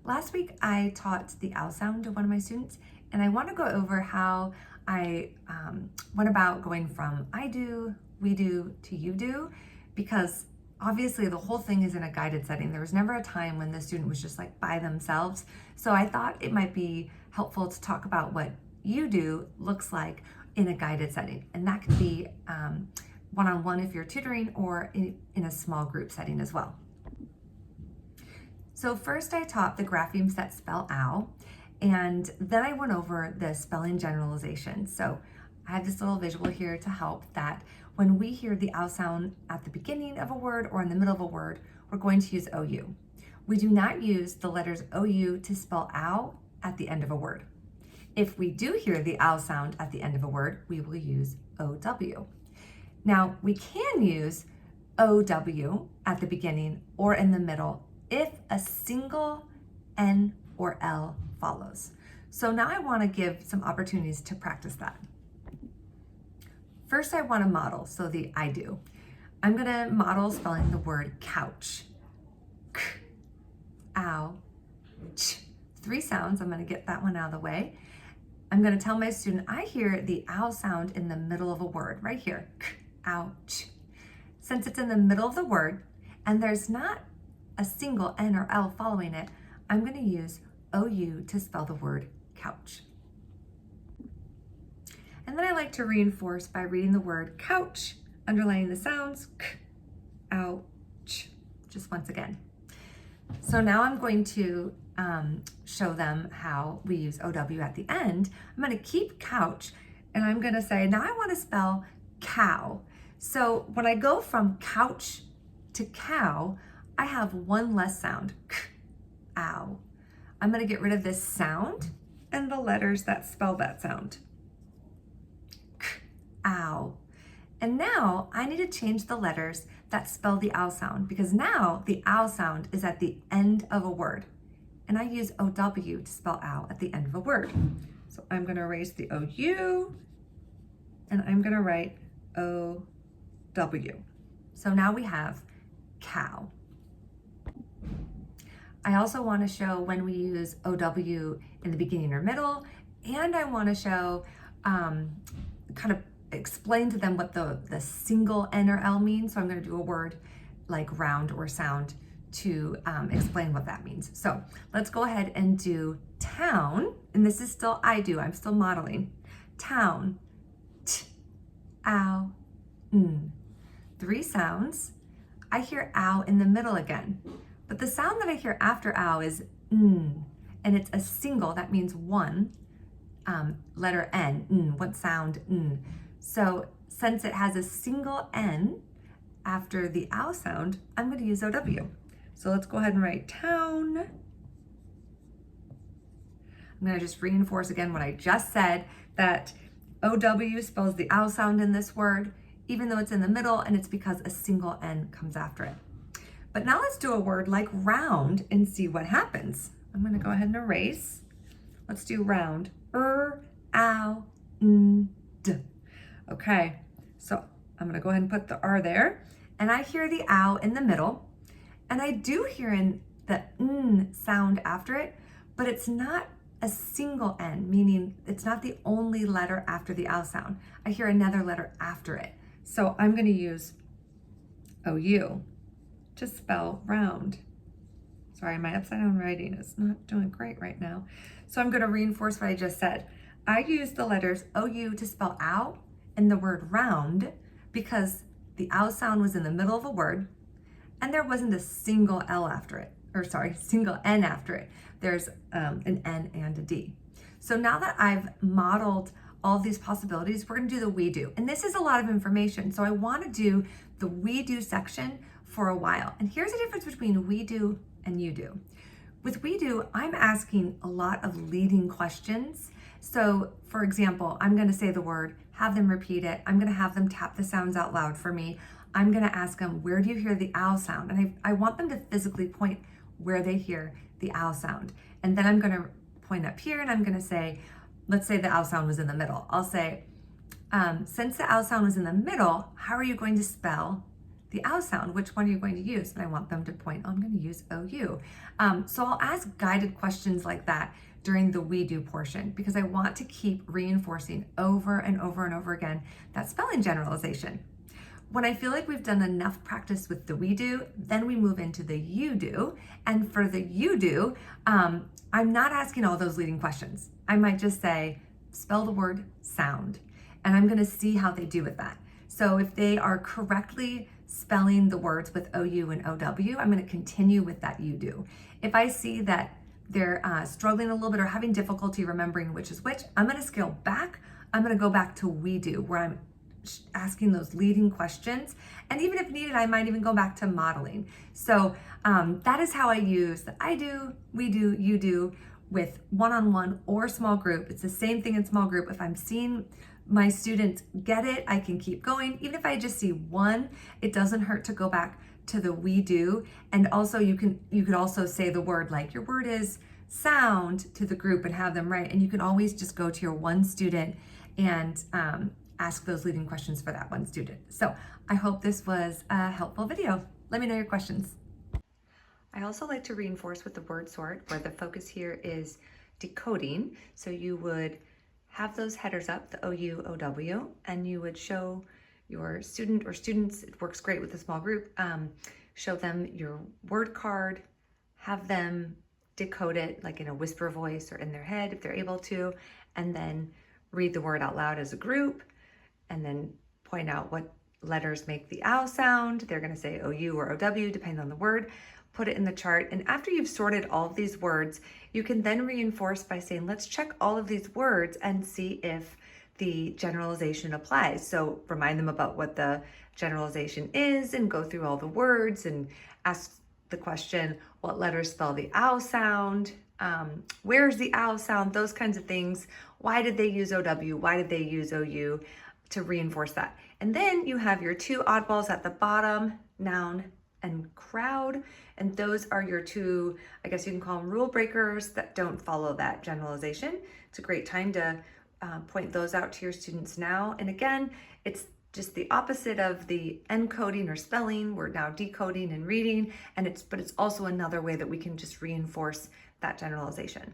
Last week I taught the ow sound to one of my students, and I want to go over how I went about going from I do, we do to you do, because obviously the whole thing is in a guided setting. There was never a time when the student was just like by themselves. So I thought it might be helpful to talk about what you do looks like in a guided setting. And that could be one-on-one if you're tutoring, or in a small group setting as well. So first I taught the graphemes that spell ow, and then I went over the spelling generalization. So I have this little visual here to help that when we hear the ow sound at the beginning of a word or in the middle of a word, we're going to use OU. We do not use the letters OU to spell ow at the end of a word. If we do hear the ow sound at the end of a word, we will use OW. Now we can use OW at the beginning or in the middle if a single N or L follows. So now I want to give some opportunities to practice that. First, I want to model, so the I do. I'm going to model spelling the word couch. K, ow, ch. 3 sounds. I'm going to get that one out of the way. I'm going to tell my student I hear the ow sound in the middle of a word, right here. K, ow, ch. Since it's in the middle of the word and there's not a single N or L following it, I'm going to use OU to spell the word couch. And then I like to reinforce by reading the word couch, underlining the sounds k, ow, ch, just once again. So now I'm going to show them how we use OW at the end. I'm going to keep couch and I'm going to say, now I want to spell cow. So when I go from couch to cow, I have one less sound, k, ow. I'm going to get rid of this sound and the letters that spell that sound, k, ow. And now I need to change the letters that spell the ow sound, because now the ow sound is at the end of a word. And I use OW to spell ow at the end of a word. So I'm going to erase the OU and I'm going to write OW. So now we have cow. I also want to show when we use OW in the beginning or middle, and I want to show, kind of explain to them what the single N or L means. So I'm going to do a word like round or sound to explain what that means. So let's go ahead and do town, and this is still I do, I'm still modeling. Town, t, ow, n. 3 sounds. I hear ow in the middle again. But the sound that I hear after ow is n, and it's a single, that means one letter N, n, what sound n. So since it has a single N after the ow sound, I'm going to use OW. So let's go ahead and write town. I'm going to just reinforce again what I just said, that OW spells the ow sound in this word, even though it's in the middle, and it's because a single N comes after it. But now let's do a word like round and see what happens. I'm going to go ahead and erase. Let's do round. Ow, n, d. Okay, so I'm going to go ahead and put the R there. And I hear the ow in the middle. And I do hear in the n sound after it, but it's not a single N, meaning it's not the only letter after the ow sound. I hear another letter after it. So I'm going to use OU to spell round. Sorry, my upside down writing is not doing great right now. So I'm going to reinforce what I just said. I use the letters OU to spell ow in the word round because the ow sound was in the middle of a word and there wasn't a single L after it, or sorry, single N after it. There's an N and a D. So now that I've modeled all of these possibilities, we're going to do the we do. And this is a lot of information. So I want to do the we do section for a while. And here's the difference between we do and you do. With we do, I'm asking a lot of leading questions. So for example, I'm going to say the word, have them repeat it. I'm going to have them tap the sounds out loud for me. I'm going to ask them, where do you hear the ow sound? And I want them to physically point where they hear the ow sound. And then I'm going to point up here and I'm going to say, let's say the ow sound was in the middle. I'll say, since the ow sound was in the middle, how are you going to spell the ow sound, which one are you going to use? And I want them to point, I'm going to use OU. So I'll ask guided questions like that during the we do portion because I want to keep reinforcing over and over and over again that spelling generalization. When I feel like we've done enough practice with the we do, then we move into the you do. And for the you do, I'm not asking all those leading questions. I might just say, spell the word sound, and I'm gonna see how they do with that. So if they are correctly spelling the words with OU and OW, I'm gonna continue with that you do. If I see that they're struggling a little bit or having difficulty remembering which is which, I'm gonna scale back. I'm gonna go back to we do, where I'm asking those leading questions. And even if needed, I might even go back to modeling. So that is how I use the I do, we do, you do with one-on-one or small group. It's the same thing in small group. If I'm seeing my students get it, I can keep going. Even if I just see one, it doesn't hurt to go back to the we do. And also you could also say the word, like your word is sound, to the group and have them write. And you can always just go to your one student and ask those leading questions for that one student. So I hope this was a helpful video. Let me know your questions. I also like to reinforce with the word sort, where the focus here is decoding. So you would have those headers up, the OU, OW, and you would show your student or students, it works great with a small group, show them your word card, have them decode it like in a whisper voice or in their head if they're able to, and then read the word out loud as a group, and then point out what letters make the ow sound. They're gonna say OU or OW, depending on the word. Put it in the chart. And after you've sorted all of these words, you can then reinforce by saying, let's check all of these words and see if the generalization applies. So remind them about what the generalization is and go through all the words and ask the question, what letters spell the ow sound? Where's the ow sound? Those kinds of things. Why did they use OW? Why did they use OU? To reinforce that. And then you have your two oddballs at the bottom, noun and crowd. And those are your two, I guess you can call them rule breakers that don't follow that generalization. It's a great time to point those out to your students now. And again, it's just the opposite of the encoding or spelling. We're now decoding and reading, but it's also another way that we can just reinforce that generalization.